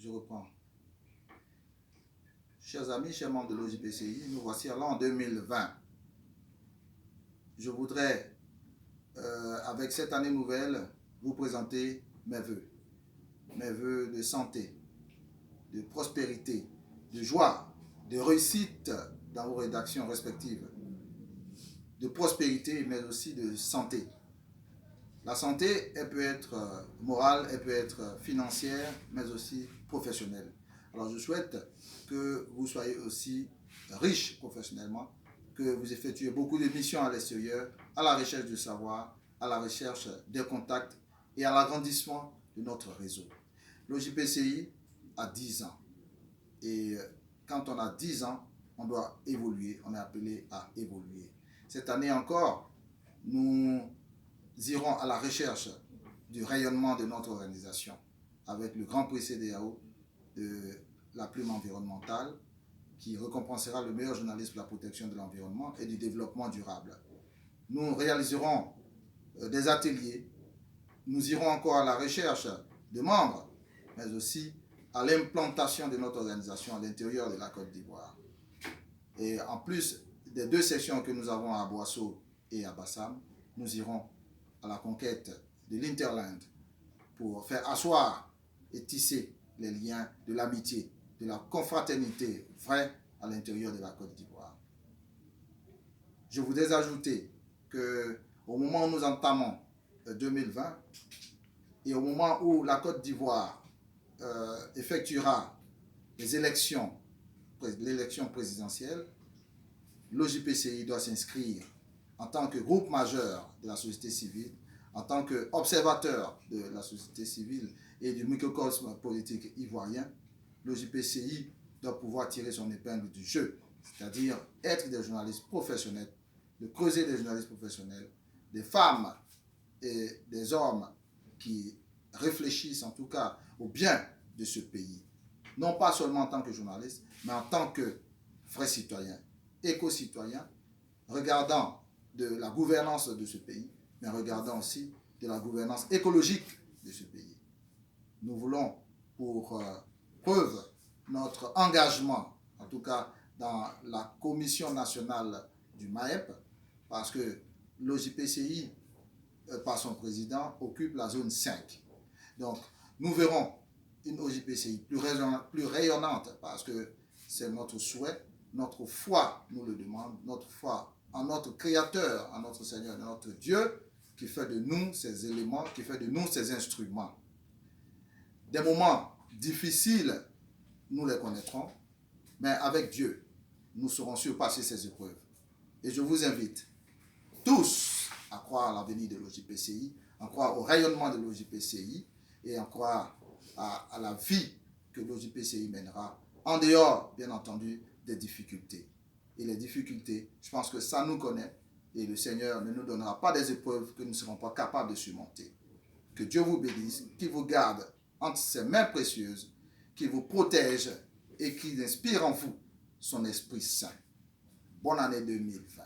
Je reprends. Chers amis, chers membres de l'OJPCI, nous voici alors en 2020. Je voudrais, avec cette année nouvelle, vous présenter mes vœux. Mes vœux de santé, de prospérité, de joie, de réussite dans vos rédactions respectives, de prospérité, mais aussi de santé. La santé, elle peut être morale, elle peut être financière, mais aussi professionnelle. Alors je souhaite que vous soyez aussi riche professionnellement, que vous effectuez beaucoup de missions à l'extérieur, à la recherche du savoir, à la recherche des contacts et à l'agrandissement de notre réseau. L'OJPCI a 10 ans. Et quand on a 10 ans, on doit évoluer, on est appelé à évoluer. Cette année encore, nous irons à la recherche du rayonnement de notre organisation avec le Grand Prix CEDEAO de la plume environnementale qui récompensera le meilleur journaliste pour la protection de l'environnement et du développement durable. Nous réaliserons des ateliers, nous irons encore à la recherche de membres, mais aussi à l'implantation de notre organisation à l'intérieur de la Côte d'Ivoire. Et en plus des 2 sections que nous avons à Boasso et à Bassam, nous irons à la conquête de l'Interland pour faire asseoir et tisser les liens de l'amitié, de la confraternité vraie à l'intérieur de la Côte d'Ivoire. Je voudrais ajouter qu'au moment où nous entamons 2020 et au moment où la Côte d'Ivoire effectuera l'élection présidentielle, l'OJPCI doit s'inscrire en tant que groupe majeur de la société civile, en tant qu'observateur de la société civile et du microcosme politique ivoirien. L'OJPCI doit pouvoir tirer son épingle du jeu, c'est-à-dire être des journalistes professionnels, de creuser des journalistes professionnels, des femmes et des hommes qui réfléchissent en tout cas au bien de ce pays. Non pas seulement en tant que journaliste, mais en tant que vrais citoyens, éco-citoyens, regardant de la gouvernance de ce pays, mais regardant aussi de la gouvernance écologique de ce pays. Nous voulons pour preuve notre engagement, en tout cas dans la commission nationale du MAEP, parce que l'OJPCI, par son président, occupe la zone 5. Donc, nous verrons une OJPCI plus rayonnante, parce que c'est notre souhait, notre foi nous le demande, notre foi en notre Créateur, en notre Seigneur, en notre Dieu, qui fait de nous ces éléments, qui fait de nous ces instruments. Des moments difficiles, nous les connaîtrons, mais avec Dieu, nous saurons surpasser ces épreuves. Et je vous invite tous à croire à l'avenir de l'OJPCI, à croire au rayonnement de l'OJPCI et à croire à la vie que l'OJPCI mènera, en dehors, bien entendu, des difficultés. Et les difficultés, je pense que ça nous connaît et le Seigneur ne nous donnera pas des épreuves que nous ne serons pas capables de surmonter. Que Dieu vous bénisse, qu'il vous garde entre ses mains précieuses, qu'il vous protège et qu'il inspire en vous son Esprit Saint. Bonne année 2020.